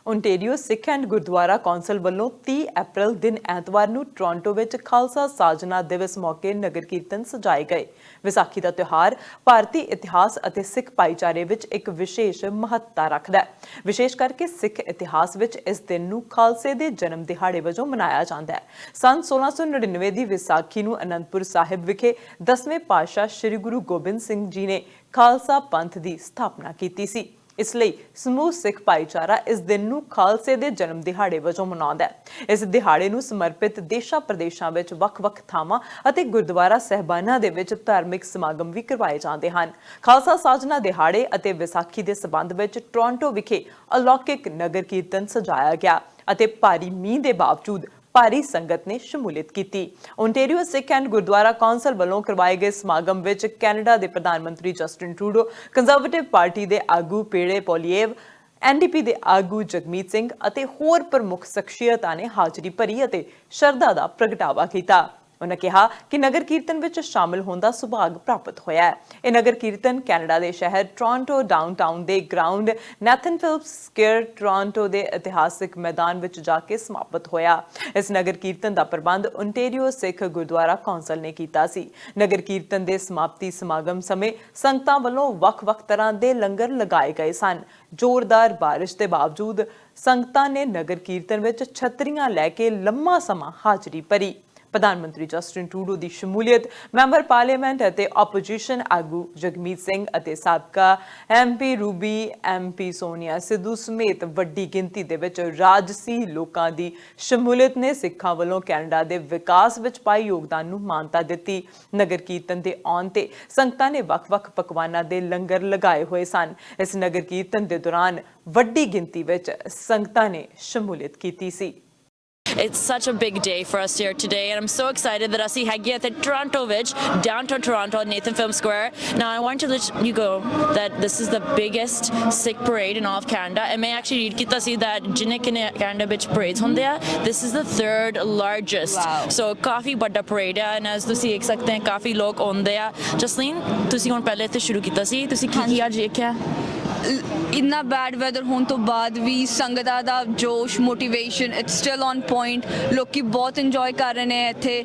Ontario Sikh and gurdwara council ਵੱਲੋਂ 30 अप्रैल दिन ਐਤਵਾਰ ਨੂੰ ਟੋਰਾਂਟੋ ਵਿੱਚ ਖਾਲਸਾ ਸਾਜਨਾ ਦਿਵਸ ਮੌਕੇ ਨਗਰ ਕੀਰਤਨ ਸਜਾਏ ਗਏ। ਵਿਸਾਖੀ ਦਾ ਤਿਉਹਾਰ ਭਾਰਤੀ ਇਤਿਹਾਸ ਅਤੇ ਸਿੱਖ ਭਾਈਚਾਰੇ ਵਿੱਚ ਇੱਕ ਵਿਸ਼ੇਸ਼ ਮਹੱਤਤਾ ਰੱਖਦਾ ਹੈ। ਵਿਸ਼ੇਸ਼ ਕਰਕੇ ਸਿੱਖ ਇਤਿਹਾਸ ਵਿੱਚ ਇਸ ਦਿਨ ਨੂੰ ਖਾਲਸੇ ਦੇ ਜਨਮ ਦਿਹਾੜੇ ਵਜੋਂ ਮਨਾਇਆ ਜਾਂਦਾ ਹੈ। ਸੰਨ 1699 ਦੀ ਵਿਸਾਖੀ ਨੂੰ ਅਨੰਦਪੁਰ ਸਾਹਿਬ ਵਿਖੇ 10ਵੇਂ ਪਾਤਸ਼ਾਹ ਸ੍ਰੀ ਗੁਰੂ ਗੋਬਿੰਦ ਸਿੰਘ ਜੀ ਨੇ ਖਾਲਸਾ ਪੰਥ ਦੀ ਸਥਾਪਨਾ ਕੀਤੀ ਸੀ। ਇਸ ਲਈ ਸਮੂਹ ਸਿੱਖ ਭਾਈਚਾਰਾ ਇਸ ਦਿਨ ਨੂੰ ਖਾਲਸੇ ਦੇ ਜਨਮ ਦਿਹਾੜੇ ਵਜੋਂ ਮਨਾਉਂਦਾ ਹੈ। ਇਸ ਦਿਹਾੜੇ ਨੂੰ ਸਮਰਪਿਤ ਦੇਸ਼ਾਂ ਪ੍ਰਦੇਸ਼ਾਂ ਵਿੱਚ ਵੱਖ-ਵੱਖ ਥਾਵਾਂ ਅਤੇ ਗੁਰਦੁਆਰਾ ਸਹਿਬਾਨਾਂ ਦੇ ਵਿੱਚ ਧਾਰਮਿਕ ਸਮਾਗਮ ਵੀ ਕਰਵਾਏ ਜਾਂਦੇ ਹਨ। ਖਾਲਸਾ ਸਾਜਨਾ ਦਿਹਾੜੇ ਅਤੇ ਵਿਸਾਖੀ ਦੇ ਸਬੰਧ ਵਿੱਚ ਟੋਰਾਂਟੋ ਵਿਖੇ ਅਲੌਕਿਕ ਨਗਰ ਕੀਰਤਨ ਸਜਾਇਆ ਗਿਆ ਅਤੇ ਭਾਰੀ ਮੀਂਹ ਦੇ ਬਾਵਜੂਦ ਭਾਰੀ ਸੰਗਤ ਨੇ ਸ਼ਮੂਲੀਅਤ ਕੀਤੀ। Ontario Sikh and gurdwara council ਵੱਲੋਂ ਕਰਵਾਏ ਗਏ ਸਮਾਗਮ ਵਿੱਚ ਕੈਨੇਡਾ ਦੇ ਪ੍ਰਧਾਨ ਮੰਤਰੀ ਜਸਟਿਨ ਟਰੂਡੋ, ਕੰਜ਼ਰਵੇਟਿਵ ਪਾਰਟੀ ਦੇ ਆਗੂ ਪੇੜੇ ਪੋਲੀਏਵ, NDP ਦੇ ਆਗੂ ਜਗਮੀਤ ਸਿੰਘ ਅਤੇ ਹੋਰ ਪ੍ਰਮੁੱਖ ਸ਼ਖਸੀਅਤਾਂ ਨੇ ਹਾਜ਼ਰੀ ਭਰੀ ਅਤੇ ਸ਼ਰਧਾ ਦਾ ਪ੍ਰਗਟਾਵਾ ਕੀਤਾ। उन्होंने कहा कि नगर कीर्तन विच शामिल होने का सुभाग प्राप्त होया है। यह नगर कीर्तन कैनेडा के शहर टोरांटो डाउनटाउन के ground Nathan Phillips Square Toronto के इतिहासिक मैदान विच जाके समाप्त होया। इस नगर कीर्तन का प्रबंध ओंटेरियो सिख गुरुद्वारा कौंसल ने किया सी। नगर कीर्तन के समाप्ति समागम समय संगतां वल्लों ਵੱਖ-ਵੱਖ तरह के लंगर लगाए गए सन। जोरदार बारिश के बावजूद संगतां ने नगर कीर्तन विच छतरियां लैके लंबा समा हाजरी भरी। प्रधान मंत्री जस्टिन ट्रूडो की शमूलीयत, मैंबर पार्लीमेंट ਅਤੇ ਆਪੋਜੀਸ਼ਨ ਆਗੂ ਜਗਮੀਤ ਸਿੰਘ ਅਤੇ ਸਾਬਕਾ MP Ruby, MP Sonia Sidhu ਸਮੇਤ ਵੱਡੀ ਗਿਣਤੀ ਦੇ ਵਿੱਚ ਰਾਜਸੀ ਲੋਕਾਂ ਦੀ ਸ਼ਮੂਲੀਅਤ ਨੇ ਸਿੱਖਾਂ ਵੱਲੋਂ ਕੈਨੇਡਾ ਦੇ ਵਿਕਾਸ ਵਿੱਚ ਪਾਏ ਯੋਗਦਾਨ ਨੂੰ ਮਾਨਤਾ ਦਿੱਤੀ। ਨਗਰ ਕੀਰਤਨ ਦੇ ਆਉਣ ਤੇ ਸੰਗਤਾਂ ਨੇ ਵੱਖ-ਵੱਖ ਪਕਵਾਨਾਂ ਦੇ ਲੰਗਰ ਲਗਾਏ ਹੋਏ ਸਨ। ਇਸ ਨਗਰ ਕੀਰਤਨ ਦੇ ਦੌਰਾਨ ਵੱਡੀ ਗਿਣਤੀ ਵਿੱਚ ਸੰਗਤਾਂ ਨੇ ਸ਼ਮੂਲੀਅਤ ਕੀਤੀ ਸੀ। It's such a big day for us here today, and I'm so excited that ਅਸੀਂ ਹੈਗੇ at Toronto ਵਿੱਚ downtown Toronto, Nathan Film Square. Now I want to let you go that this is the biggest Sikh parade in all of Canada, and ਮੈਂ actually read ਕੀਤਾ ਸੀ that ਜਿੰਨੇ Canada ਵਿੱਚ parades ਹੁੰਦੇ ਆ, this is the third largest. Wow. So ਕਾਫੀ ਵੱਡਾ parade ਆ, and as ਤੁਸੀਂ ਦੇਖ ਸਕਦੇ ਹੋ ਕਾਫੀ ਲੋਕ ਆਉਂਦੇ ਆ। ਜਸਲੀਨ, ਤੁਸੀਂ ਹੁਣ ਪਹਿਲੇ ਇੱਥੇ ਸ਼ੁਰੂ ਕੀਤਾ ਸੀ, ਤੁਸੀਂ ਕੀ ਅੱਜ ਦੇਖਿਆ? ਇੰਨਾ ਬੈਡ ਵੈਦਰ ਹੋਣ ਤੋਂ ਬਾਅਦ ਵੀ ਸੰਗਤਾਂ ਦਾ ਜੋਸ਼, motivation, it's still on point. ਲੋਕੀ ਬਹੁਤ ਇੰਜੋਏ ਕਰ ਰਹੇ ਨੇ ਇੱਥੇ,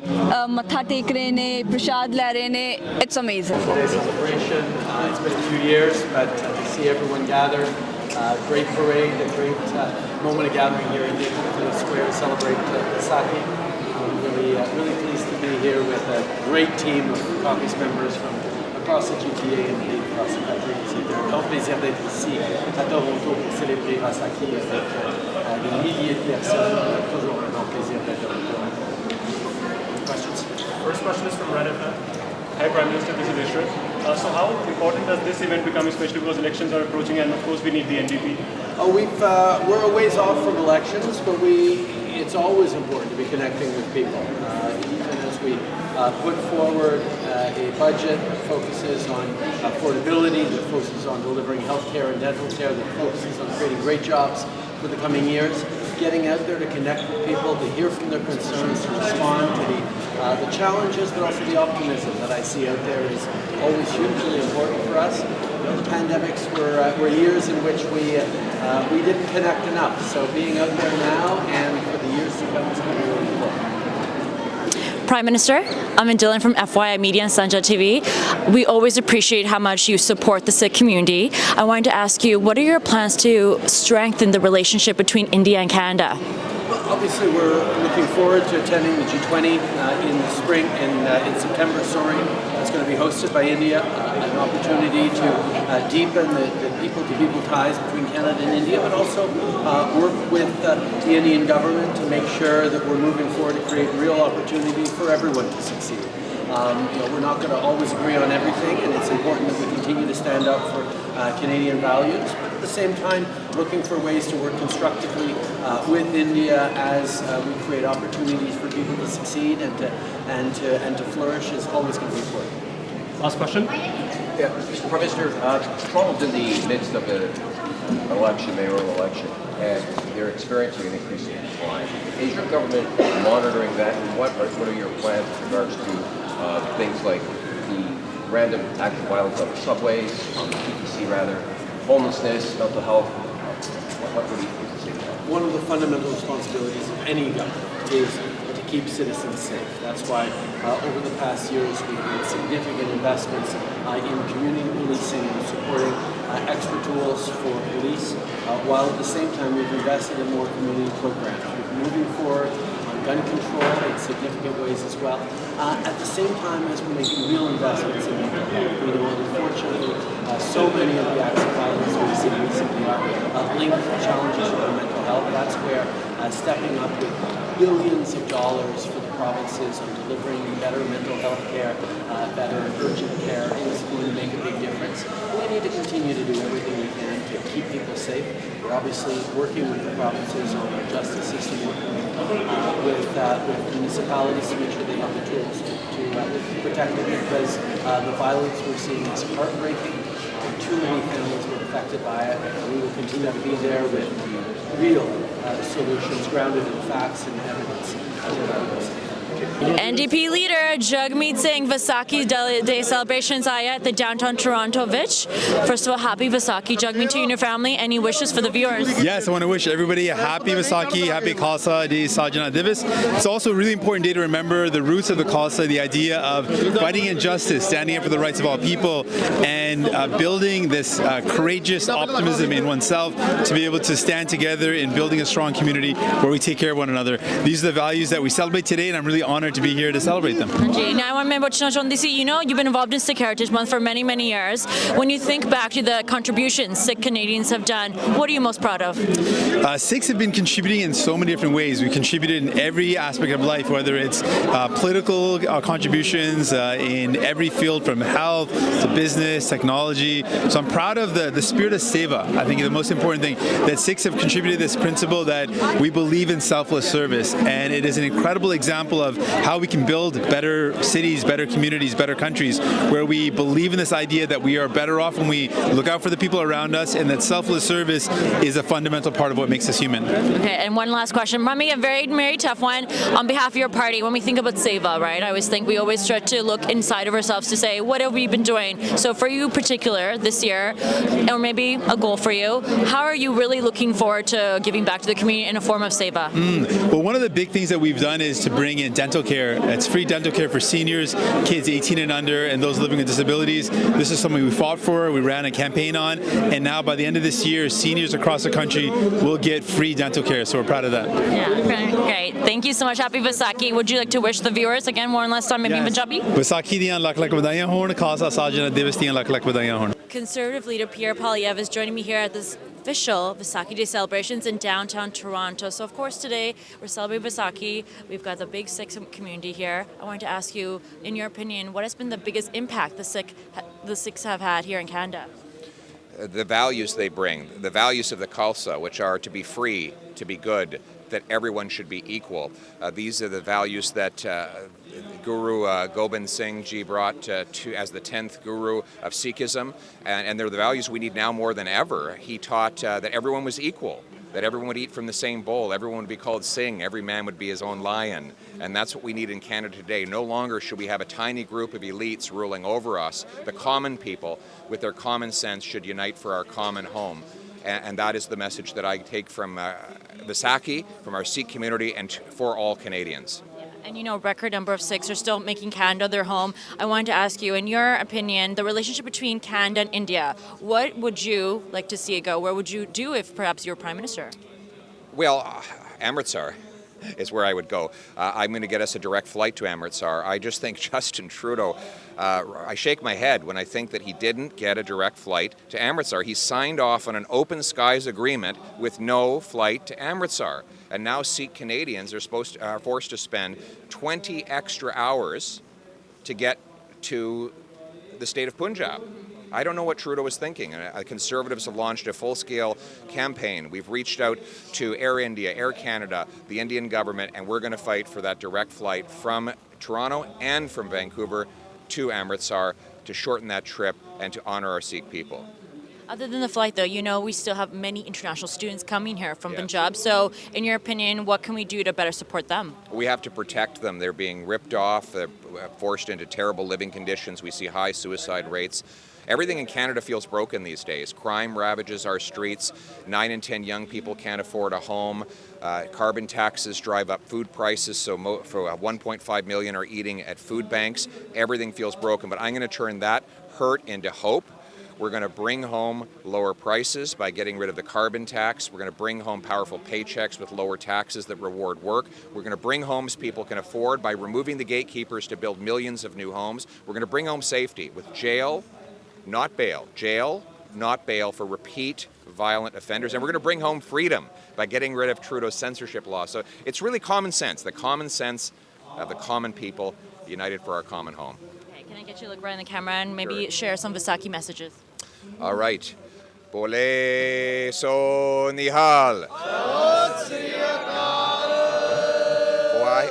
ਮੱਥਾ ਟੇਕ ਰਹੇ ਨੇ, ਪ੍ਰਸ਼ਾਦ ਲੈ ਰਹੇ ਨੇ। It's amazing. It's been a few years, but to see everyone gathered, great parade, a great moment of gathering here in the square to celebrate Vaisakhi. Really pleased to be here with a great team of caucus members from across the GTA and indeed across the country. C'est un grand plaisir d'être ici à Toronto pour célébrer Vaisakhi avec des milliers de personnes. Toujours un grand plaisir d'être à Toronto. Questions? First question is from Red FM. Hi Prime Minister, this is Ishrat. So how important does this event become, especially because elections are approaching and of course we need the NDP? We're a ways off from elections, but it's always important to be connecting with people. Even as we put forward a budget that focuses on affordability, that focuses on delivering health care and dental care, that focuses on creating great jobs for the coming years, getting out there to connect with people, to hear from their concerns, to respond to the challenges, but also the optimism that I see out there is always hugely important for us. The pandemics were years in which we didn't connect enough, so being out there now and for the years to come is going to be really important. Prime Minister, I'm Dylan from VMedia and Sanjha TV. We always appreciate how much you support the Sikh community. I wanted to ask you, what are your plans to strengthen the relationship between India and Canada? Well, obviously, we're looking forward to attending the G20 in the spring and in September. It's going to be hosted by India. An opportunity to deepen the people-to-people ties between Canada and India, but also work with the Indian government to make sure that we're moving forward to create real opportunities for everyone to succeed. We're not going to always agree on everything, and it's important that we continue to stand up for Canadian values, but at the same time looking for ways to work constructively with India as we create opportunities for people to succeed and to flourish is always going to be important. Last question. Yeah, Mr. Prime Minister, Toronto's in the midst of an election, mayoral election, and they're experiencing an increase in decline. Is your government monitoring that, and what are your plans with regards to things like the random act of violence on the subways, on the PTC rather, homelessness, mental health? What do you think to say about that? one of the fundamental responsibilities of any government is to keep citizens safe. That's why over the past years we've made significant investments in community policing and supporting extra tools for police, while at the same time we've invested in more community programs. We're moving forward on gun control in significant ways as well, at the same time as we're making real investments in mental health. We know, unfortunately, so many of the acts of violence we've seen recently are linked to challenges with mental health. That's where stepping up with billions of dollars for the provinces on delivering better mental health care, better urgent care is going to make a big difference. We need to continue to do everything we can to keep people safe. We're obviously working with the provinces on our justice system, working with municipalities to make sure they have the tools to protect them, because the violence we're seeing is heartbreaking. Too many families were affected by it. We will continue to be there with real solutions grounded in facts and evidence. NDP leader Jagmeet Singh Vaisakhi Day celebrations आया at the downtown Toronto Vich. First of all, happy Vaisakhi, Jagmeet, to you and your family. Any wishes for the viewers? Yes, I want to wish everybody a happy Vaisakhi, happy Khalsa Day Sanjha Divas. It's also a really important day to remember the roots of the Khalsa, the idea of fighting injustice, standing up for the rights of all people, and building this courageous optimism in oneself to be able to stand together in building a strong community where we take care of one another. These are the values that we celebrate today, and I'm really honored to be here to celebrate them. Now, I want to mention on this, you know, you've been involved in Sikh Heritage Month for many, many years. When you think back to the contributions Sikh Canadians have done, what are you most proud of? Sikhs have been contributing in so many different ways. We contributed in every aspect of life, whether it's political contributions in every field, from health to business, technology. So I'm proud of the spirit of seva. I think the most important thing that Sikhs have contributed this principle that we believe in selfless service, and it is an incredible example of how we can build better cities, better communities, better countries, where we believe in this idea that we are better off when we look out for the people around us, and that selfless service is a fundamental part of what makes us human. Okay, and one last question. Rami, a very tough one. On behalf of your party, when we think about seva, right, I always think we always try to look inside of ourselves to say, what have we been doing? So for you in particular, this year, or maybe a goal for you, how are you really looking forward to giving back to the community in a form of seva? Well, one of the big things that we've done is to bring in dental care. It's free dental care for seniors, kids 18 and under, and those living with disabilities. This is something we fought for, we ran a campaign on, and now by the end of this year, seniors across the country will get free dental care, so we're proud of that. Yeah, great. Thank you so much. Happy Vaisakhi. Would you like to wish the viewers again one last time, maybe in Punjabi? Vaisakhi diyan lakh lakh vadaiyan hon, Khalsa Sajna Divas diyan lakh lakh vadaiyan hon. Conservative leader Pierre Poilievre is joining me here at this official Vaisakhi Day celebrations in downtown Toronto. So of course today we're celebrating Vaisakhi. We've got the big Sikh community here. I wanted to ask you, in your opinion, what has been the biggest impact the Sikhs have had here in Canada? The values they bring, the values of the Khalsa, which are to be free, to be good, that everyone should be equal. These are the values that Guru Gobind Singh Ji brought as the 10th Guru of Sikhism, and they're the values we need now more than ever. He taught that everyone was equal, that everyone would eat from the same bowl, everyone would be called Singh, every man would be his own lion, and that's what we need in Canada today. No longer should we have a tiny group of elites ruling over us. The common people, with their common sense, should unite for our common home. And that is the message that I take from Vaisakhi, from our Sikh community, and for all Canadians. And you know, a record number of Sikhs are still making Canada their home. I wanted to ask you, in your opinion, the relationship between Canada and India, what would you like to see it go? Where would you do if perhaps you were Prime Minister? Well, Amritsar is where I would go. I'm going to get us a direct flight to Amritsar. I just think Justin Trudeau, I shake my head when I think that he didn't get a direct flight to Amritsar. He signed off on an open skies agreement with no flight to Amritsar. And now Sikh Canadians are forced to spend 20 extra hours to get to the state of Punjab. I don't know what Trudeau was thinking. Conservatives have launched a full-scale campaign. We've reached out to Air India, Air Canada, the Indian government, and we're going to fight for that direct flight from Toronto and from Vancouver to Amritsar to shorten that trip and to honor our Sikh people. Other than the flight, though, you know, we still have many international students coming here from Yeah. Punjab. So, in your opinion, what can we do to better support them? We have to protect them. They're being ripped off, they're forced into terrible living conditions. We see high suicide rates. Everything in Canada feels broken these days. Crime ravages our streets. 9 in 10 young people can't afford a home. Carbon taxes drive up food prices, so for 1.5 million are eating at food banks. Everything feels broken, but I'm going to turn that hurt into hope. We're going to bring home lower prices by getting rid of the carbon tax. We're going to bring home powerful paychecks with lower taxes that reward work. We're going to bring homes people can afford by removing the gatekeepers to build millions of new homes. We're going to bring home safety with jail, not bail. Jail, not bail for repeat violent offenders. And we're going to bring home freedom by getting rid of Trudeau's censorship law. So it's really common sense, the common sense of the common people united for our common home. Okay, can I get you to look right in the camera and maybe Sure. share some Vaisakhi messages? All right. Bole so nihal.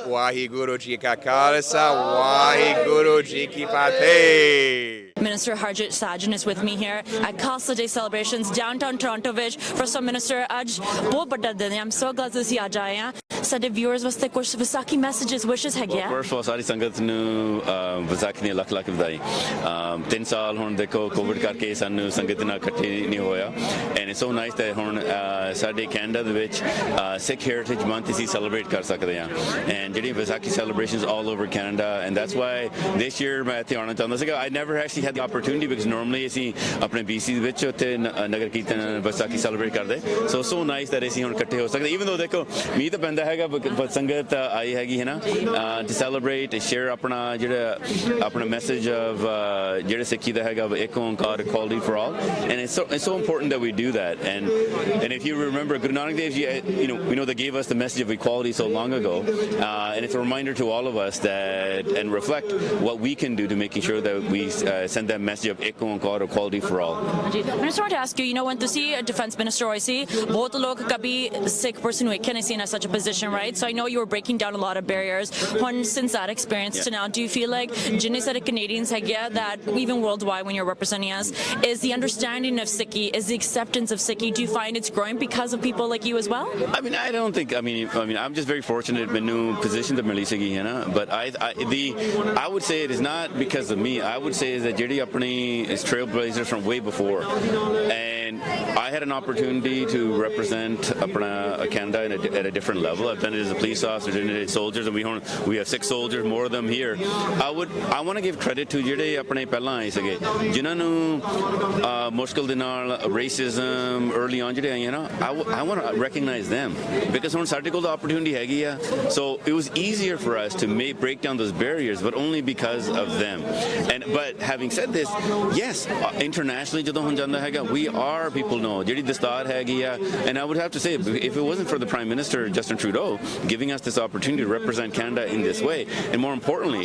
Waheguru ji ka khalsa, Waheguru ji ki fateh. Minister Harjit Sajjan is with me here at Khalsa Day celebrations downtown Toronto Village. First time, Minister, आज बहुत बड़ा दिन है. I'm so glad to see आज आए हैं. ਸਾਡੇ viewers ਵਾਸਤੇ ਕੁਝ ਵਿਸਾਖੀ ਮੈਸੇजेस ਵਿਸ਼ੇਸ ਹੈਗੇ ਆ ਫਰਸਟ ਆਫ ਸਾਰੀ ਸੰਗਤ ਨੂੰ ਵਿਸਾਖੀ ਦੀਆਂ ਲੱਖ ਲੱਖ ਵਧਾਈ 3 ਸਾਲ ਹੁਣ ਦੇਖੋ ਕੋਵਿਡ ਕਰਕੇ ਸਾਨੂੰ ਸੰਗਤ ਨਾਲ ਇਕੱਠੇ ਨਹੀਂ ਹੋਇਆ and it's so nice that ਹੁਣ ਸਾਡੇ ਕੈਨੇਡਾ ਦੇ ਵਿੱਚ ਸਿੱਖ ਹੈਰੀਟੇਜ ਮੰਥ ਅਸੀਂ ਸੈਲੀਬ੍ਰੇਟ ਕਰ ਸਕਦੇ ਹਾਂ ਐਂਡ ਜਿਹੜੀ Vaisakhi celebrations all over Canada and that's why this year ਮੈਂ ਇੱਥੇ ਆਉਣਾ ਚਾਹੁੰਦਾ ਸੀਗਾ I never actually had the opportunity because normally ਅਸੀਂ ਆਪਣੇ BC ਦੇ ਵਿੱਚ ਉੱਥੇ ਨਗਰ ਕੀਰਤਨ ਵਿਸਾਖੀ ਸੈਲੀਬ੍ਰੇਟ ਕਰਦੇ so nice that ਅਸੀਂ ਹੁਣ ਇਕੱਠੇ ਹੋ ਸਕਦੇ even though ਦੇਖੋ ਮੀਂਹ ਤਾਂ ਪੈਂਦਾ but ਸੰਗਤ ਆਈ ਹੈਗੀ ਹੈ ਨਾ to celebrate to share ਆਪਣਾ message of ਜਿਹੜਾ ਸਿੱਖੀ ਦਾ ਹੈਗਾ ਇੱਕ Onkar equality for all and it's so important that we do that and if you remember Guru Nanak Dev Ji we know they gave us the message of equality so long ago and it's a reminder to all of us that and reflect what we can do to making sure that we send that message of ਇੱਕ Onkar equality for all. I just wanted to ask you, when to see a defense minister ਹੋਏ ਸੀ ਬਹੁਤ ਲੋਕ ਕभी Sikh person ਵੇਖੇ ਨਹੀਂ ਸੀ in such a position, right? So I know you were breaking down a lot of barriers. Since that experience to now, do you feel like jinne sare Canadians that even worldwide when you're representing us, is the understanding of Sikhi, is the acceptance of Sikhi, do you find it's growing because of people like you as well? I mean, I don't think. I mean, I'm just very fortunate in new position that Mali Sikhi, but I would say it is not because of me. I would say is that Jiri Apni is trailblazers from way before, and I had an opportunity to represent Canada at a different level. I've done it as a police officer, done it as soldiers, and we have 6 soldiers, more of them here. I want to give credit to ਜਿਹੜੇ ਆਪਣੇ ਪਹਿਲਾਂ ਆਏ ਸੀਗੇ ਜਿਨ੍ਹਾਂ ਨੂੰ ਮੁਸ਼ਕਿਲ ਦੇ ਨਾਲ racism early on ਜਿਹੜੇ ਆਏ ਨਾ I want to recognize them because ਹੁਣ ਸਾਡੇ ਕੋਲ opportunity ਹੈਗੀ ਆ so it was easier for us to break down those barriers but only because of them but having said this yes internationally ਜਦੋਂ ਹੁਣ ਜਾਂਦਾ ਹੈਗਾ we are people know ਜਿਹੜੀ ਦਸਤਾਰ ਹੈਗੀ ਆ and I would have to say if it wasn't for the Prime Minister Justin Trudeau giving us this opportunity to represent Canada in this way and more importantly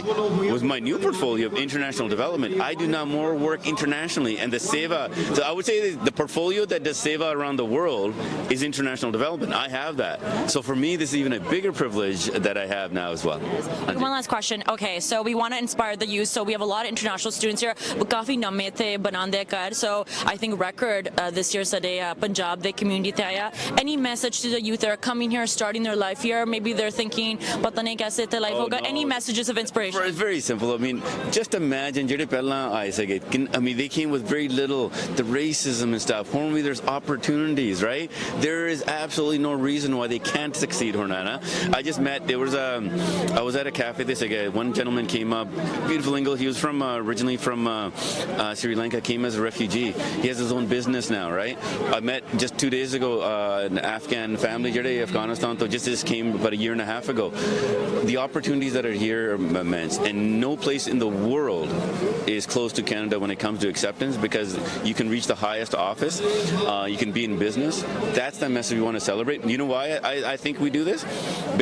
with my new portfolio of international development I do now more work internationally and the seva so I would say the portfolio that does seva around the world is international development I have that so for me this is even a bigger privilege that I have now as well. One last question. Okay, so we want to inspire the youth, so we have a lot of international students here but ਕਾਫੀ ਨਵੇਂ ਥੇ ਬਣਾਉਂਦੇ ਕਰ so I think record this year ਸਾਡੇ Punjab ਦੇ community ਤੇ ਆਇਆ any message to the youth that are coming here starting their life here maybe they're thinking ਪਤਾ ਨਹੀਂ कैसे ਤੇ life ਹੋਗਾ any messages of inspiration? It's very simple. I mean just imagine ਜਿਹੜੇ ਪਹਿਲਾਂ ਆਏ ਸੀਗੇ I mean they came with very little the racism and stuff ਹੁਣ there's opportunities right there is absolutely no reason why they can't succeed Hornana. I just met I was at a cafe this again one gentleman came up beautiful English he was from originally from Sri Lanka came as a refugee he has his own business now right I met just 2 days ago an Afghan family ਜਿਹੜੇ Afghanistan ਤੋਂ just came about a year and a half ago the opportunities that are here are immense and no place in the world is close to Canada when it comes to acceptance because you can reach the highest office you can be in business that's the message we want to celebrate you know why I think we do this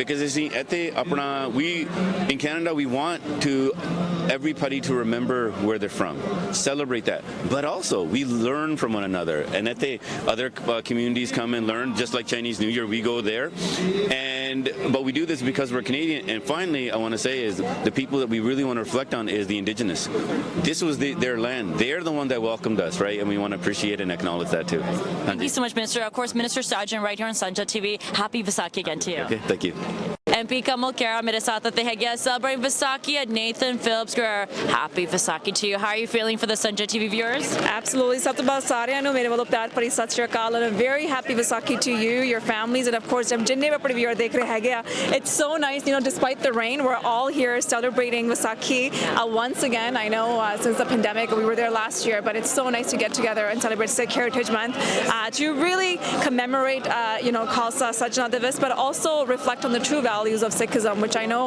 because we in Canada we want to everybody to remember where they're from celebrate that but also we learn from one another there. And that other communities come and learn, just like Chinese New Year, we go there. But we do this because we're Canadian. And finally, I want to say is the people that we really want to reflect on is the Indigenous. This was their land. They're the one that welcomed us, right? And we want to appreciate and acknowledge that too. Thank you so much, Minister. Of course, Minister Sargent right here on Sanjha TV. Happy Vaisakhi again to you. Okay, thank you. MP Kamal Kara mere saath aate hai gya celebrating Vaisakhi at Nathan Phillips Square. Happy Vaisakhi to you. How are you feeling for the Sanjha TV viewers? Absolutely. ਸਭ ਤੋਂ ਬਾਅਦ ਸਾਰਿਆਂ ਨੂੰ ਮੇਰੇ ਵੱਲੋਂ ਪਿਆਰ ਭਰੀ ਸਤਿ ਸ਼੍ਰੀ ਅਕਾਲ and a very happy Vaisakhi to you, your families, and of course ਜਿੰਨੇ ਵੀ ਆਪਣੇ viewer ਦੇਖ ਰਹੇ ਹੈਗੇ ਆ. It's so nice, you know, despite the rain, we're all here celebrating Vaisakhi once again. I know since the pandemic, we were there last year, but it's so nice to get together and celebrate Sikh Heritage Month to really commemorate, you know, Khalsa Sajna Divas, but also reflect on the true values of Sikhism, which I know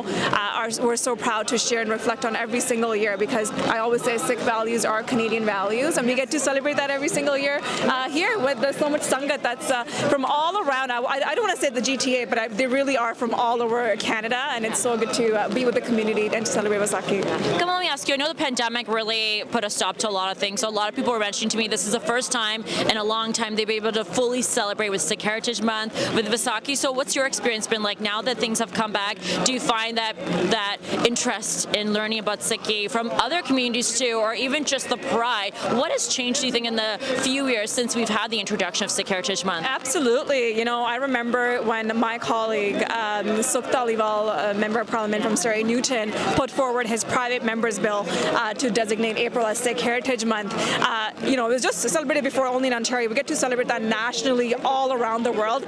we're so proud to share and reflect on every single year, because I always say Sikh values are Canadian values, and we get to celebrate that every single year here with so much Sangat that's from all around. I don't want to say the GTA, but they really are from all over Canada, and it's so good to be with the community and to celebrate Vaisakhi. Come on, let me ask you, I know the pandemic really put a stop to a lot of things, so a lot of people were mentioning to me this is the first time in a long time they've been able to fully celebrate with Sikh Heritage Month, with Vaisakhi. So what's your experience been like now that things have come back? Do you find that interest in learning about Sikhi from other communities too, or even just the pride? What has changed, do you think, in the few years since we've had the introduction of Sikh Heritage Month? Absolutely. You know, I remember when my colleague, Sukta Aliwal, Member of Parliament from Surrey Newton, put forward his private member's bill to designate April as Sikh Heritage Month. You know, it was just celebrated before only in Ontario. We get to celebrate that nationally all around the world.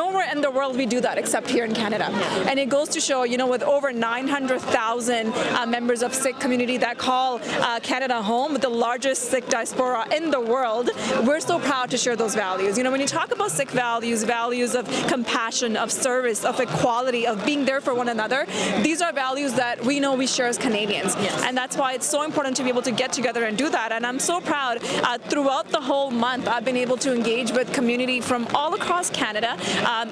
Nowhere in the world we do that except here in Canada. And it goes to show, you know, with over 900,000 members of Sikh community that call Canada home, with the largest Sikh diaspora in the world, we're so proud to share those values. You know, when you talk about Sikh values, values of compassion, of service, of equality, of being there for one another, these are values that we know we share as Canadians. Yes. And that's why it's so important to be able to get together and do that. And I'm so proud throughout the whole month, I've been able to engage with community from all across Canada.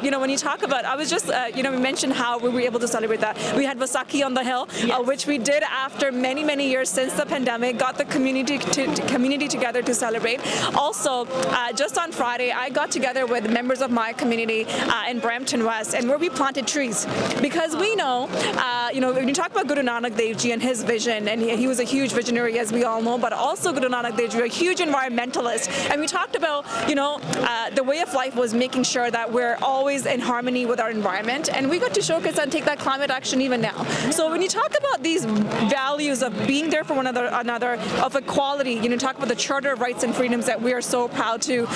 You know, when you talk about, I was just, you know, we mentioned how we were able to celebrate that. We had Vaisakhi on the Hill, which we did after many, many years since the pandemic, got the community together to celebrate. Also, just on Friday, I got together with members of my community in Brampton West, and where we planted trees. Because we know, you know, when you talk about Guru Nanak Dev Ji and his vision, and he was a huge visionary, as we all know, but also Guru Nanak Dev Ji, a huge environmentalist. And we talked about, you know, the way of life was making sure that we're always in harmony with our environment. And we got to showcase and take that climate action even now. So when you talk about these values of being there for one another, of equality, you know, talk about the Charter of Rights and Freedoms that we are so proud to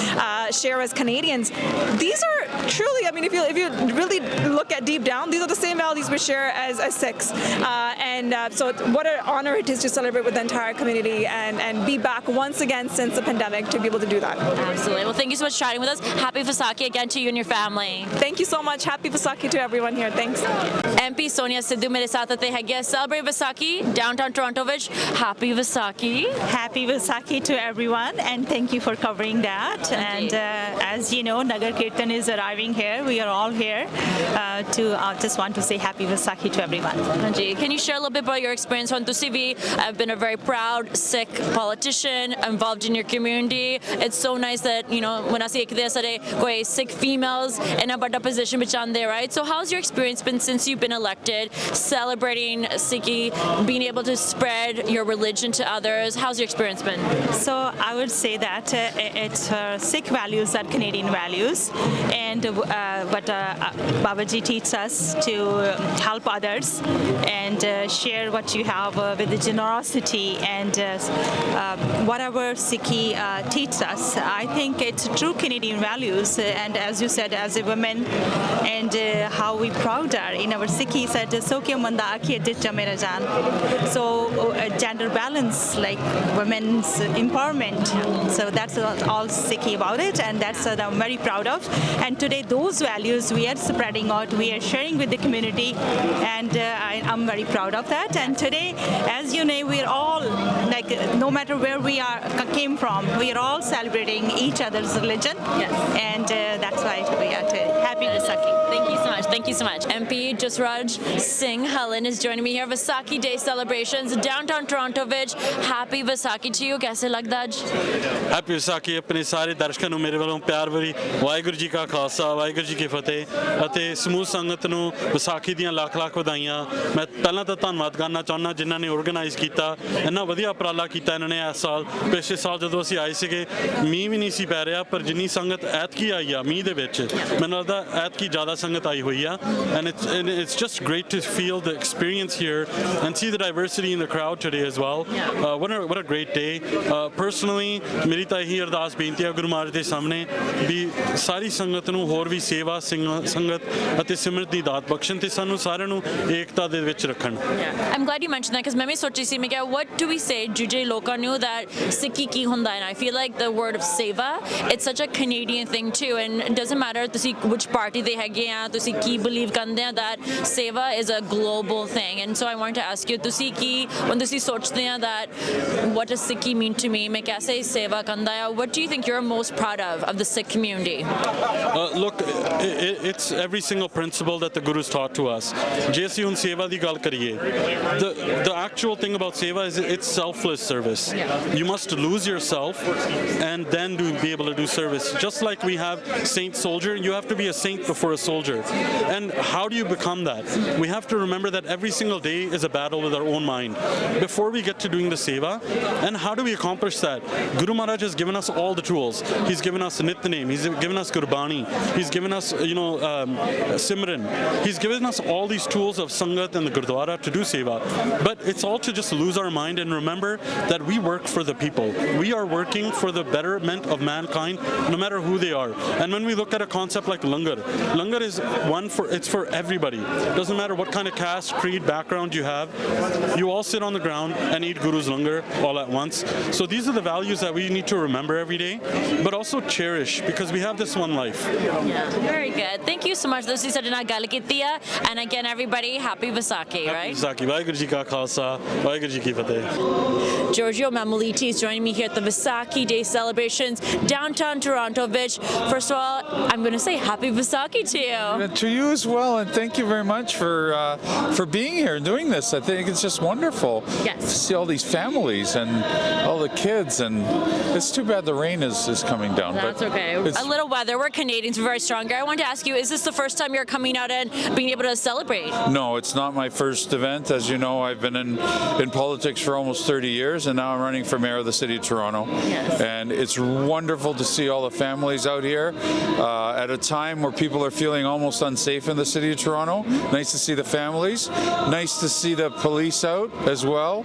share as Canadians. These are truly, I mean, if you really look at deep down, these are the same values we share as Sikhs. So what an honor it is to celebrate with the entire community and be back once again since the pandemic to be able to do that. Absolutely. Well, thank you so much for chatting with us. Happy Vaisakhi again to you and your family. Thank you so much. Happy Vaisakhi to everyone here. Thanks. MP Sonia Sidhu mere saath aate hai gya celebrate Vaisakhi downtown Toronto vich. Happy Vaisakhi. Happy Vaisakhi to everyone, and thank you for covering that. And as you know, Nagar Kirtan is arriving here. We are all here just want to say Happy Vaisakhi to everyone. Can you share a little bit about your experience on Tusi vi have been a very proud Sikh politician involved in your community. It's so nice that, you know, when I see koi Sikh females in a bada position bichande, right? So how's your experience been since you've been elected, celebrating Sikhi, being able to spread your religion to others? How's your experience been? So I would say that it's Sikh values are Canadian values, and what Babaji teaches us to help others and share what you have with generosity and whatever Sikhi teaches us. I think it's true Canadian values, and as you said, as a woman, and how we proud are in our Sikhi said, so gender balance, like women's empowerment. So that's all Sikhi about it, and that's what I'm very proud of. And today those values we are spreading out, we are sharing with the community, and I'm very proud of that. And today, as you know, we're all, like, no matter where we came from, we are all celebrating each other's religion. Yes. And that's why we are happy Vaisakhi. Thank you so much. Thank Thank you so much. MP Jasraj Singh Helen is joining me here. Vaisakhi Day celebrations downtown Toronto ਵਿੱਚ Happy Vaisakhi to you. कैसे लगदा आज? Happy Vaisakhi अपने सारे दर्शਕਾਂ ਨੂੰ ਮੇਰੇ ਵੱਲੋਂ ਪਿਆਰ ਭਰੀ ਵਾਹਿਗੁਰੂ ਜੀ ਕਾ ਖਾਲਸਾ ਵਾਹਿਗੁਰੂ ਜੀ ਕੀ ਫਤਿਹ ਅਤੇ ਸਮੂਹ ਸੰਗਤ ਨੂੰ ਵਿਸਾਖੀ ਦੀਆਂ ਲੱਖ ਲੱਖ ਵਧਾਈਆਂ। ਮੈਂ ਪਹਿਲਾਂ ਤਾਂ ਧੰਨਵਾਦ ਕਰਨਾ ਚਾਹੁੰਦਾ ਜਿਨ੍ਹਾਂ ਨੇ ਆਰਗੇਨਾਈਜ਼ ਕੀਤਾ ਇੰਨਾ ਵਧੀਆ ਉਪਰਾਲਾ ਕੀਤਾ ਇਹਨਾਂ ਨੇ ਇਸ ਸਾਲ। ਪਿਛਲੇ ਸਾਲ ਜਦੋਂ ਅਸੀਂ ਆਏ ਸੀਗੇ ਮੀਂਹ ਵੀ ਨਹੀਂ ਸੀ ਪੈ ਰਿਹਾ ਪਰ ਜਿੰਨੀ ਸੰਗਤ ਐਤਕੀ ਆਈ ਆ ਮੀਂਹ ਦੇ ਵਿੱਚ ਮੈਨੂੰ ਲੱਗਦਾ ਐਤਕੀ ਜ਼ਿਆਦਾ ਸੰਗਤ ਆਈ ਹੋਈ ਆ and it's just great to feel the experience here and see the diversity in the crowd today as well. What a great day. Personally ਮੇਰੀ ਤਾਂ ਇਹੀ ਅਰਦਾਸ ਬੇਨਤੀ ਹੈ ਗੁਰੂ ਮਹਾਰਾਜ ਦੇ ਸਾਹਮਣੇ ਵੀ ਸਾਰੀ ਸੰਗਤ ਨੂੰ ਹੋਰ ਵੀ ਸੇਵਾ ਸੰਗਤ ਅਤੇ ਸਿਮਰਤ ਦੀ ਦਾਤ ਬਖਸ਼ਣ ਤੇ ਸਾਨੂੰ ਸਾਰਿਆਂ ਨੂੰ ਏਕਤਾ ਦੇ ਵਿੱਚ ਰੱਖਣ। I'm glad you mentioned that because ਮੈਂ ਵੀ ਸੋਚੀ ਸੀ ਮੈਂ ਕਿਹਾ what do we say ਜਿਹੜੇ ਲੋਕਾਂ ਨੂੰ that ਸਿੱਖੀ ਕੀ ਹੁੰਦਾ and I feel like the word of seva it's such a Canadian thing too and it doesn't matter ਤੁਸੀਂ which party ਦੇ ਹੈਗੇ ਆ ਤੁਸੀਂ ਕੀ believe ਕਰਦੇ ਆ that seva is a global thing and so I wanted to ask you ਤੁਸੀਂ ਕੀ when ਤੁਸੀਂ ਸੋਚਦੇ ਆ that what does Sikhi mean to me ਮੈਂ ਕੈਸੇ ਸੇਵਾ ਕਰਦਾ ਆ what do you think you're most proud of the Sikh community? Look, it's every single principle that the Guru's taught to us. ਜੇ ਅਸੀਂ ਹੁਣ ਸੇਵਾ ਦੀ ਗੱਲ ਕਰੀਏ the actual thing about seva is it's selfless service. You must lose yourself and then be able to do service. Just like we have saint soldier, you have to be a saint before a soldier. And how do you become that? We have to remember that every single day is a battle with our own mind before we get to doing the seva. And how do we accomplish that? Guru Maharaj has given us all the tools. He's given us Nitnem, he's given us Gurbani, he's given us Simran, he's given us all these tools of Sangat and the Gurdwara to do seva. But it's all to just lose our mind and remember that we work for the people. We are working for the betterment of mankind no matter who they are. And when we look at a concept like langar is it's for everybody. Doesn't matter what kind of caste, creed, background you have. You all sit on the ground and eat Guru's langar all at once. So these are the values that we need to remember every day, but also cherish because we have this one life. Yeah, very good. Thank you so much. This is Sadhana Galakitiya and again everybody happy Vaisakhi, right? Happy Vaisakhi. Vaiguru ji ka khalsa, Vaiguru ji ki fateh. Giorgio Mammaliti is joining me here at the Vaisakhi Day celebrations downtown Toronto. Which, first of all, I'm going to say happy Vaisakhi to you. To you as well, and thank you very much for being here and doing this. I think it's just wonderful to see all these families and all the kids, and it's too bad the rain is coming down. That's okay. A little weather. We're Canadians. We're very stronger. I wanted to ask you, is this the first time you're coming out and being able to celebrate? No, it's not my first event. As you know, I've been in politics for almost 30 years, and now I'm running for mayor of the city of Toronto. Yes. And it's wonderful to see all the families out here at a time where people are feeling almost unsafe in the city of Toronto. Nice to see the families. Nice to see the police out as well.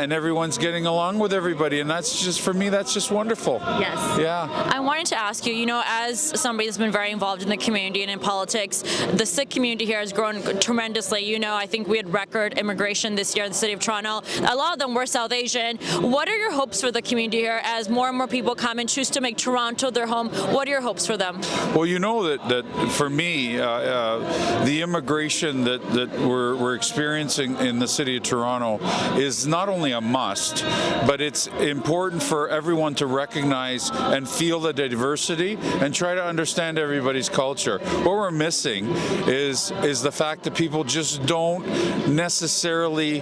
And everyone's getting along with everybody. And that's just, for me, that's just wonderful. Yes. Yeah. I wanted to ask you, as somebody that's been very involved in the community and in politics, the Sikh community here has grown tremendously. I think we had record immigration this year in the city of Toronto. A lot of them were South Asian. What are your hopes for the community here as more and more people come and choose to make Toronto their home? What are your hopes for them? Well, you know that for me, the immigration that we're experiencing in the city of Toronto is not only a must, but it's important for everyone to recognize and feel the diversity and try to understand everybody's culture. What we're missing is the fact that people just don't necessarily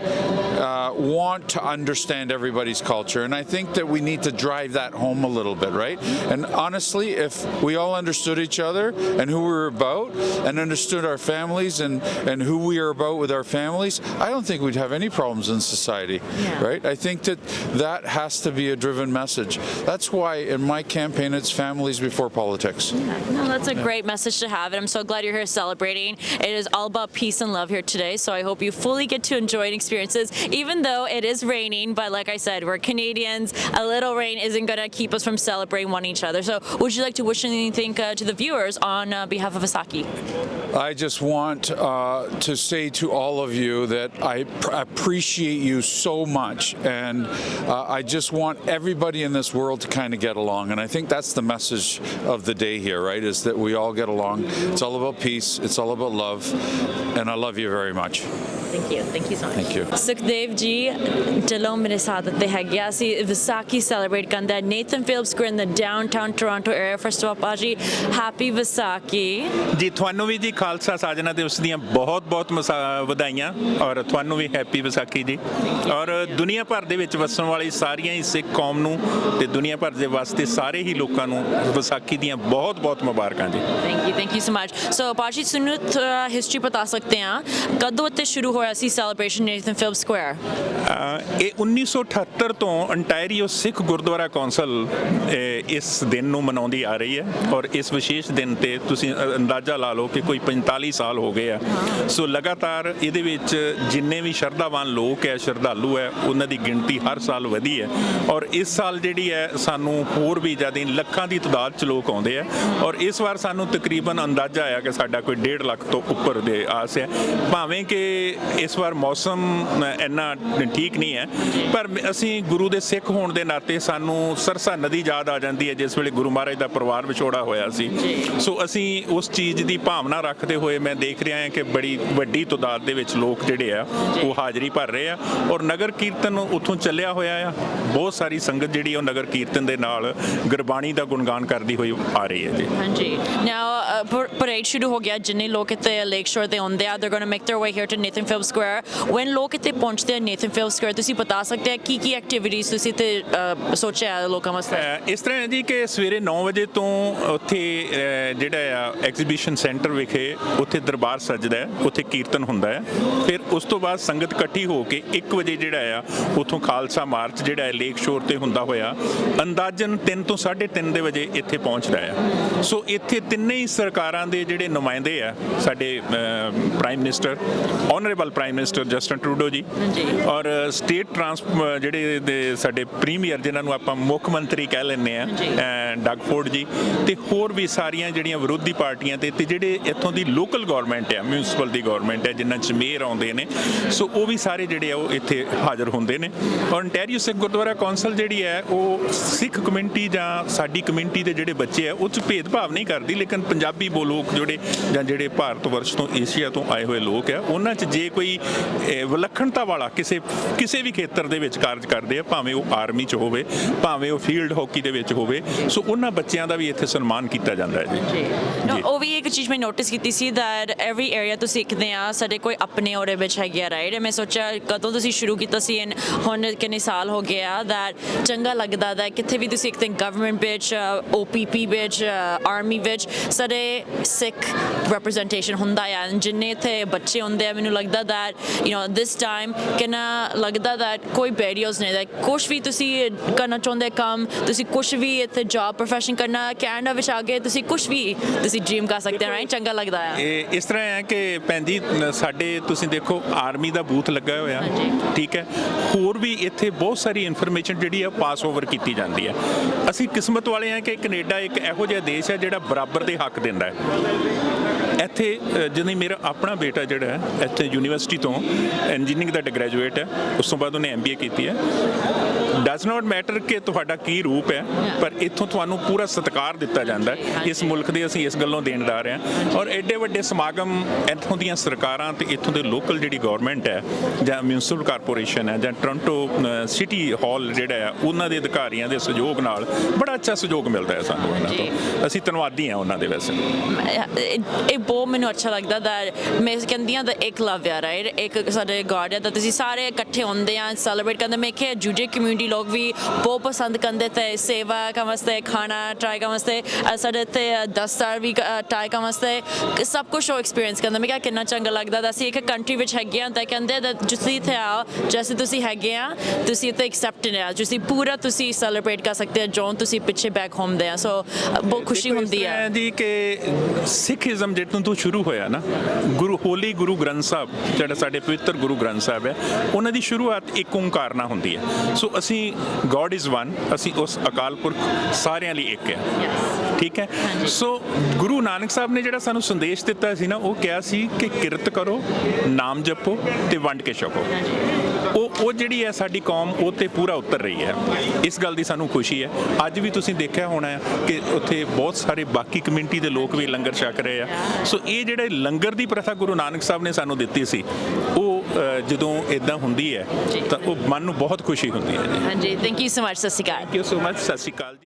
want to understand everybody's culture. And I think that we need to drive that home a little bit, right? And honestly, if we all understood each other and who we're about and understood our families and who we are about with our families, I don't think we'd have any problems in society, right? I think that has to be a driven message. That's why in my campaign it's families before politics. No, that's a great message to have, and I'm so glad you're here celebrating. It is all about peace and love here today, so I hope you fully get to enjoy experiences, even though it is raining. But like I said, we're Canadians. A little rain isn't going to keep us from celebrating one each other. So would you like to wish anything to the viewers on behalf of Vaisakhi? I just want to say to all of you that I appreciate you so much, and I just want everybody in this world to kind of get along, and I think that's the message of the day here, right, is that we all get along. It's all about peace, it's all about love, and I love you very much. Thank you so much. Thank you. Sukhdev ji ਚਲੋ ਮੇਰੇ ਸਾਥ ਤੇ ਹੈਗੇ ਆ ਅਸੀਂ Vaisakhi celebrate ਕਰਦਾ Nathan Phillips Square in the downtown Toronto area first of all ji happy Vaisakhi ਜੀ ਤੁਹਾਨੂੰ ਵੀ ਜੀ ਖਾਲਸਾ ਸਾਜਨਾ ਦਿਵਸ ਦੀਆਂ ਬਹੁਤ ਬਹੁਤ ਵਧਾਈਆਂ ਔਰ ਤੁਹਾਨੂੰ ਵੀ ਹੈਪੀ ਵਿਸਾਖੀ ਜੀ ਔਰ ਦੁਨੀਆ ਭਰ ਦੇ ਵਿੱਚ ਵਸਣ ਵਾਲੀ ਸਾਰੀਆਂ ਹੀ ਸਿੱਖ ਕੌਮ ਨੂੰ ਤੇ ਦੁਨੀਆ ਭਰ ਦੇ ਵਾਸਤੇ ਸਾਰੇ ਹੀ ਲੋਕਾਂ ਨੂੰ ਵਿਸਾਖੀ ਦੀਆਂ ਬਹੁਤ ਬਹੁਤ ਮੁਬਾਰਕਾਂ ਜੀ thank you so much so ਪਾਜੀ ਸਾਨੂੰ ਹਿਸਟਰੀ ਬਤਾ ਸਕਦੇ ਆ ਕਦੋਂ ਤੇ ਸ਼ੁਰੂ ਹੋਇਆ ਸੀ ਸੈਲੀਬ੍ਰੇਸ਼ਨ ਨੇਥਨ ਫਿਲਮ ਸਕੁਅਰ ਇਹ 1978 ਤੋਂ ਅੰਟਾਰੀਓ ਸਿੱਖ ਗੁਰਦੁਆਰਾ ਕੌਂਸਲ ਇਸ ਦਿਨ ਨੂੰ ਮਨਾਉਂਦੀ ਆ ਰਹੀ ਹੈ ਔਰ ਇਸ ਵਿਸ਼ੇਸ਼ ਦਿਨ ਤੇ ਤੁਸੀਂ ਅੰਦਾਜ਼ਾ ਲਾ ਲਓ ਕਿ ਕੋਈ 45 ਸਾਲ ਹੋ ਗਏ ਆ ਸੋ ਲਗਾਤਾਰ ਇਹਦੇ ਵਿੱਚ ਜਿੰਨੇ ਵੀ ਸ਼ਰਧਾਵਾਨ ਲੋਕ ਹੈ ਸ਼ਰਧਾਲੂ ਹੈ ਉਹਨਾਂ ਦੀ ਗਿਣਤੀ ਹਰ ਸਾਲ ਵਧੀ ਹੈ ਔਰ ਇਸ ਸਾਲ ਜਿਹੜੀ ਹੈ ਸਾਨੂੰ ਹੋਰ ਵੀ ਜ਼ਿਆਦਾ ਲੱਖਾਂ ਦੀ ਤਾਦਾਦ 'ਚ ਲੋਕ ਆਉਂਦੇ ਆ ਔਰ ਇਸ ਵਾਰ ਸਾਨੂੰ ਤਕਰੀਬਨ ਅੰਦਾਜ਼ਾ ਆਇਆ ਕਿ ਸਾਡਾ ਕੋਈ 1.5 ਲੱਖ ਤੋਂ ਉੱਪਰ ਦੇ ਆਸ ਹੈ ਭਾਵੇਂ ਕਿ ਇਸ ਵਾਰ ਮੌਸਮ ਇੰਨਾ ਠੀਕ ਨਹੀਂ ਹੈ ਪਰ ਅਸੀਂ ਗੁਰੂ ਦੇ ਸਿੱਖ ਹੋਣ ਦੇ ਨਾਤੇ ਸਾਨੂੰ ਸਰਸਾ ਨਦੀ ਯਾਦ ਆ ਜਾਂਦੀ ਹੈ ਜਿਸ ਵੇਲੇ ਗੁਰੂ ਮਹਾਰਾਜ ਦਾ ਪਰਿਵਾਰ ਵਿਛੋੜਾ ਹੋਇਆ ਸੀ ਸੋ ਅਸੀਂ ਉਸ ਚੀਜ਼ ਦੀ ਭਾਵਨਾ ਰੱਖਦੇ ਹੋਏ ਮੈਂ ਦੇਖ ਰਿਹਾ ਹਾਂ ਕਿ ਬੜੀ ਵੱਡੀ ਤਾਦਾਦ ਦੇ ਵਿੱਚ ਲੋਕ ਜਿਹੜੇ ਆ ਉਹ ਹਾਜ਼ਰੀ ਭਰ ਰਹੇ ਆ ਔਰ ਨਗਰ ਕੀਰਤਨ ਉੱਥੋਂ ਚੱਲਿਆ ਹੋਇਆ ਆ ਬਹੁਤ ਸਾਰੀ ਸੰਗਤ ਜਿਹੜੀ ਉਹ ਨਗਰ ਕੀਰਤਨ ਦੇ ਨਾਲ ਗੁਰਬਾਣੀ ਦਾ ਗੁਣਗਾਨ ਕਰਦੀ ਹੋਈ ਆ ਰਹੀ ਹੈ ਜੀ ਹਾਂਜੀ ਨਾਓ ਪਰੇਡ ਸ਼ੁਰੂ ਹੋ ਗਿਆ ਜਿੰਨੇ ਲੋਕ ਇੱਥੇ ਲੇਕ ਸ਼ੋਰ ਤੇ ਆਉਂਦੇ ਆ they're going to make their way here to Nathan Phillips Square when ਲੋਕ ਇੱਥੇ ਪਹੁੰਚਦੇ ਆ Nathan Phillips Square ਤੁਸੀਂ ਬਤਾ ਸਕਦੇ ਆ ਕੀ ਐਕਟੀਵਿਟੀਜ਼ ਤੁਸੀਂ ਇੱਥੇ ਸੋਚਿਆ ਲੋਕਾਂ ਵਾਸਤੇ ਇਸ ਤਰ੍ਹਾਂ ਹੈ ਜੀ ਕਿ ਸਵੇਰੇ 9 ਵਜੇ ਤੋਂ ਉੱਥੇ ਜਿਹੜਾ ਆ ਐਗਜ਼ੀਬਿਸ਼ਨ ਸੈਂਟਰ ਵਿਖੇ ਉੱਥੇ ਦਰਬਾਰ ਸੱਜਦਾ ਹੈ ਉੱਥੇ ਕੀਰਤਨ ਹੁੰਦਾ ਹੈ ਫਿਰ ਉਸ ਤੋਂ ਬਾਅਦ ਸੰਗਤ ਇਕੱਠੀ ਹੋ ਕੇ 1 ਵਜੇ ਜਿਹੜਾ ਆ ਉੱਥੋਂ ਖਾਲਸਾ ਮਾਰਚ ਜਿਹੜਾ ਹੈ ਲੇਕ ਸ਼ੋਰ ਤੇ ਹੁੰਦਾ ਹੋਇਆ ਅੰਦਾਜ਼ਨ 3 ਤੋਂ 3:30 ਦੇ ਵਜੇ ਇੱਥੇ ਪਹੁੰਚਦਾ ਆ ਸੋ ਇੱਥੇ ਤਿੰਨੇ ਹੀ ਸਰਕਾਰਾਂ ਦੇ ਜਿਹੜੇ ਨੁਮਾਇੰਦੇ ਆ ਸਾਡੇ prime minister honourable prime minister Justin Trudeau ਜੀ ਔਰ ਸਟੇਟ ਜਿਹੜੇ ਸਾਡੇ ਪ੍ਰੀਮੀਅਰ ਜਿਨ੍ਹਾਂ ਨੂੰ ਆਪਾਂ ਮੁੱਖ ਮੰਤਰੀ ਕਹਿ ਲੈਂਦੇ ਆ ਡਗ ਫੋਰਡ ਜੀ ਤੇ ਹੋਰ ਵੀ ਸਾਰੀਆਂ ਜਿਹੜੀਆਂ ਵਿਰੋਧੀ ਪਾਰਟੀਆਂ ਤੇ ਜਿਹੜੇ ਇੱਥੋਂ ਦੀ ਲੋਕਲ ਗਵਰਨਮੈਂਟ ਹੈ ਮਿਊਨਿਸਪਲ ਦੀ ਗਵਰਨਮੈਂਟ ਹੈ ਜਿਨ੍ਹਾਂ 'ਚ ਮੇਅਰ ਆਉਂਦੇ ਨੇ ਸੋ ਉਹ ਵੀ ਸਾਰੇ ਜਿਹੜੇ ਆ ਉਹ ਇੱਥੇ ਹਾਜ਼ਰ ਹੁੰਦੇ ਨੇ ਔਰ ਅੰਟਾਰੀਓ ਸਿੱਖ ਗੁਰਦੁਆਰਾ ਕੌਂਸਲ ਜਿਹੜੀ ਹੈ ਉਹ ਸਿੱਖ ਕਮਿਊਨਿਟੀ ਜਾਂ ਸਾਡੀ ਕਮਿਊਨਿਟੀ ਦੇ ਜਿਹੜੇ ਬੱਚੇ ਆ ਉਹ 'ਚ ਭੇਦਭਾਵ ਨਹੀਂ ਕਰਦੀ ਲੇਕਿਨ ਪੰਜਾਬੀ ਲੋਕ ਜਿਹੜੇ ਭਾਰਤ ਵਰਸ਼ ਤੋਂ ਏਸ਼ੀਆ ਤੋਂ ਆਏ ਹੋਏ ਲੋਕ ਆ ਉਹਨਾਂ 'ਚ ਜੇ ਕੋਈ ਵਿਲੱਖਣਤਾ ਵਾਲਾ ਕਿਸੇ ਵੀ ਖੇਤਰ ਦੇ ਵਿੱਚ ਕਾਰਜ ਕਰਦੇ ਆ ਭਾਵੇਂ ਉਹ ਆਰਮੀ 'ਚ ਹੋਵੇ ਭਾਵੇਂ ਉਹ ਫੀਲਡ ਹਾਕੀ ਦੇ ਵਿੱਚ ਹੋਵੇ ਸੋ ਉਹਨਾਂ ਬੱਚਿਆਂ ਦਾ ਵੀ ਇੱਥੇ ਸਨਮਾਨ ਕੀਤਾ ਜਾਂਦਾ ਹੈ ਜੀ ਉਹ ਵੀ ਇੱਕ ਚੀਜ਼ ਮੈਂ ਨੋਟਿਸ ਕੀਤੀ ਸੀ ਦੈਟ ਐਵਰੀ ਏਰੀਆ ਤੋਂ ਸਿੱਖਦੇ ਆ ਸਾਡੇ ਕੋਈ ਆਪਣੇ ਉਹਦੇ ਵਿੱਚ ਹੈਗੇ ਆ ਰਾਈਟ ਮੈਂ ਸੋਚਿਆ ਕਦੋਂ ਤੁਸੀਂ ਸ਼ੁਰੂ ਕੀਤਾ ਸੀ ਹੁਣ ਕਿੰਨੇ ਸਾਲ ਹੋ ਗਏ ਆ ਦੈਟ ਚੰਗਾ ਲੱਗਦਾ ਦਾ ਕਿੱਥੇ ਵੀ ਤੁਸੀਂ ਸਿੱਖਦੇ ਗਵਰਨਮੈਂਟ ਵਿੱਚ OPP ਵਿੱਚ ਆਰਮੀ ਵਿੱਚ ਸਾਡੇ ਸਿੱਖ ਰਿਪਰੈਜ਼ੈਂਟੇਸ਼ਨ ਹੁੰਦਾ ਆ ਜਿੰਨੇ ਇੱਥੇ ਬੱਚੇ ਹੁੰਦੇ ਆ ਮੈਨੂੰ ਲੱਗਦਾ ਦੈਟ ਦਿਸ ਟਾਈਮ ਕਿੰਨਾ ਲੱਗਦਾ ਦੈਟ ਕੋਈ ਬੈਰੀਅਰਸ ਨਹੀਂ ਦੈਟ ਕੁਛ ਵੀ ਤੁਸੀਂ ਕਰਨਾ ਚਾਹੁੰਦੇ ਕੰਮ ਤੁਸੀਂ ਕੁਛ ਵੀ ਇੱਥੇ ਜੌਬ ਪ੍ਰੋਫੈਸ਼ਨ ਕਰਨਾ ਕੈਨੇਡਾ ਵਿੱਚ ਆ ਕੇ ਤੁਸੀਂ ਕੁਛ ਵੀ ਤੁਸੀਂ ਡ੍ਰੀਮ ਕਰ ਸਕਦੇ ਰਾਈਟ ਚੰਗਾ ਲੱਗਦਾ ਆ ਇਸ ਤਰ੍ਹਾਂ ਹੈ ਕਿ ਭੈਣ ਜੀ ਸਾਡੇ ਤੁਸੀਂ ਦੇਖੋ ਆਰਮੀ ਦਾ ਬੂਥ ਲੱਗਾ ਹੋਇਆ ਠੀਕ ਹੈ ਹੋਰ ਵੀ ਇੱਥੇ ਬਹੁਤ ਸਾਰੀ ਇਨਫੋਰਮੇਸ਼ਨ ਜਿਹੜੀ ਆ ਪਾਸ ਓਵਰ ਕੀਤੀ ਜਾਂਦੀ ਹੈ ਅਸੀਂ ਕਿਸਮਤ ਵਾਲੇ ਹਾਂ ਕਿ ਕੈਨੇਡਾ ਇੱਕ ਇਹੋ ਜਿਹਾ ਦੇਸ਼ ਹੈ ਜਿਹੜਾ ਬਰਾਬਰ ਦੇ ਹੱਕ ਦਿੰਦਾ ਹੈ ਇੱਥੇ ਜਿਵੇਂ ਮੇਰਾ ਆਪਣਾ ਬੇਟਾ ਜਿਹੜਾ ਹੈ ਇੱਥੇ ਯੂਨੀਵਰਸਿਟੀ ਤੋਂ ਇੰਜੀਨੀਅਰਿੰਗ ਦਾ ਗ੍ਰੈਜੂਏਟ ਹੈ ਉਸ ਤੋਂ ਬਾਅਦ ਉਹਨੇ MBA ਕੀਤੀ ਹੈ ਡਸ ਨਾਟ ਮੈਟਰ ਕਿ ਤੁਹਾਡਾ ਕੀ ਰੂਪ ਹੈ ਪਰ ਇੱਥੋਂ ਤੁਹਾਨੂੰ ਪੂਰਾ ਸਤਿਕਾਰ ਦਿੱਤਾ ਜਾਂਦਾ ਹੈ ਇਸ ਮੁਲਕ ਦੇ ਅਸੀਂ ਇਸ ਗੱਲੋਂ ਦੇਣਦਾਰ ਹਾਂ ਔਰ ਐਡੇ ਵੱਡੇ ਸਮਾਗਮ ਇੱਥੋਂ ਦੀਆਂ ਸਰਕਾਰਾਂ ਤੇ ਇੱਥੋਂ ਦੇ ਲੋਕਲ ਜਿਹੜੀ ਗਵਰਨਮੈਂਟ ਹੈ ਜਾਂ ਮਿਊਨਿਸਪਲ ਕਾਰਪੋਰੇਸ਼ਨ ਹੈ ਜਾਂ ਟੋਰਾਂਟੋ ਸਿਟੀ ਹਾਲ ਜਿਹੜਾ ਹੈ ਉਹਨਾਂ ਦੇ ਅਧਿਕਾਰੀਆਂ ਦੇ ਸਹਿਯੋਗ ਨਾਲ ਬੜਾ ਅੱਛਾ ਸਹਿਯੋਗ ਮਿਲਦਾ ਹੈ ਸਾਨੂੰ ਉਹਨਾਂ ਤੋਂ ਅਸੀਂ ਧੰਨਵਾਦੀ ਹਾਂ ਉਹਨਾਂ ਦੇ ਵੈਸੇ ਇਹ ਬਹੁਤ ਮੈਨੂੰ ਅੱਛਾ ਲੱਗਦਾ ਦੈਟ ਮੈਂ ਕਹਿੰਦੀ ਹਾਂ ਦਾ ਇੱਕ ਲਵ ਆ ਰਾਈਟ ਇੱਕ ਸਾਡੇ ਗੋਡ ਹੈ ਤਾਂ ਤੁਸੀਂ ਸਾਰੇ ਇਕੱਠੇ ਹੁੰਦੇ ਆ ਸੈਲੀਬ੍ਰੇਟ ਕਰਦੇ ਮੈਂ ਕਿ ਜੂਜੇ ਕਮਿਊਨਿਟੀ ਲੋਕ ਵੀ ਬਹੁਤ ਪਸੰਦ ਕਰਦੇ ਤੇ ਸੇਵਾ ਕਰਨ ਵਾਸਤੇ ਖਾਣਾ ਟਰਾਈ ਕਰਨ ਵਾਸਤੇ ਸਾਡੇ ਇੱਥੇ ਦਸਤਾਰ ਵੀ ਟਰਾਈ ਕਰਨ ਵਾਸਤੇ ਸਭ ਕੁਛ ਉਹ ਐਕਸਪੀਰੀਅੰਸ ਕਰਦਾ ਮੈਂ ਕਿਹਾ ਕਿੰਨਾ ਚੰਗਾ ਲੱਗਦਾ ਅਸੀਂ ਇੱਕ ਕੰਟਰੀ ਵਿੱਚ ਹੈਗੇ ਆ ਤਾਂ ਕਹਿੰਦੇ ਤੁਸੀਂ ਇੱਥੇ ਆਓ ਜੈਸੇ ਤੁਸੀਂ ਹੈਗੇ ਆ ਤੁਸੀਂ ਇੱਥੇ ਐਕਸੈਪਟਡ ਆ ਤੁਸੀਂ ਪੂਰਾ ਤੁਸੀਂ ਸੈਲੀਬ੍ਰੇਟ ਕਰ ਸਕਦੇ ਹੋ ਜੋ ਤੁਸੀਂ ਪਿੱਛੇ ਬੈਕ ਹੋਮ ਦੇ ਆ ਸੋ ਬਹੁਤ ਖੁਸ਼ੀ ਹੁੰਦੀ ਹੈ ਜੀ ਕਿ ਸਿੱਖੀਜ਼ਮ ਜਦੋਂ ਤੋਂ ਸ਼ੁਰੂ ਹੋਇਆ ਨਾ ਗੁਰੂ ਗ੍ਰੰਥ ਸਾਹਿਬ ਜਿਹੜਾ ਸਾਡੇ ਪਵਿੱਤਰ ਗੁਰੂ ਗ੍ਰੰਥ ਸਾਹਿਬ ਹੈ ਉਹਨਾਂ ਦੀ ਸ਼ੁਰੂਆਤ ਇੱਕ ਓਂਕਾਰ ਨਾਲ ਹੁੰਦੀ ਹੈ ਸੋ ਅਸੀਂ ਗੋਡ ਇਜ਼ ਵਨ ਅਸੀਂ ਉਸ ਅਕਾਲ ਪੁਰਖ ਸਾਰਿਆਂ ਲਈ ਇੱਕ ਹੈ ਠੀਕ ਹੈ ਸੋ ਗੁਰੂ ਨਾਨਕ ਸਾਹਿਬ ਨੇ ਜਿਹੜਾ ਸਾਨੂੰ ਸੰਦੇਸ਼ ਦਿੱਤਾ ਸੀ ਨਾ ਉਹ ਕਿਹਾ ਸੀ ਕਿ ਕਿਰਤ ਕਰੋ ਨਾਮ ਜਪੋ ਤੇ ਵੰਡ ਕੇ ਛਕੋ ਉਹ ਜਿਹੜੀ ਹੈ ਸਾਡੀ ਕੌਮ ਉਹ 'ਤੇ ਪੂਰਾ ਉਤਰ ਰਹੀ ਹੈ। ਇਸ ਗੱਲ ਦੀ ਸਾਨੂੰ ਖੁਸ਼ੀ ਹੈ। ਅੱਜ ਵੀ ਤੁਸੀਂ ਦੇਖਿਆ ਹੋਣਾ ਹੈ ਕਿ ਉੱਥੇ ਬਹੁਤ ਸਾਰੇ ਬਾਕੀ ਕਮਿਊਨਿਟੀ ਦੇ ਲੋਕ ਵੀ ਲੰਗਰ ਛਕ ਰਹੇ ਆ। ਸੋ ਇਹ ਜਿਹੜੇ ਲੰਗਰ ਦੀ ਪ੍ਰਥਾ ਗੁਰੂ ਨਾਨਕ ਸਾਹਿਬ ਨੇ ਸਾਨੂੰ ਦਿੱਤੀ ਸੀ, ਉਹ ਜਦੋਂ ਇਦਾਂ ਹੁੰਦੀ ਹੈ ਤਾਂ ਉਹ ਮਨ ਨੂੰ ਬਹੁਤ ਖੁਸ਼ੀ ਹੁੰਦੀ ਹੈ ਜੀ। ਹਾਂਜੀ, thank you so much. Sat Sri Akal. Thank you so much. Sat Sri ਅਕਾਲ ਜੀ।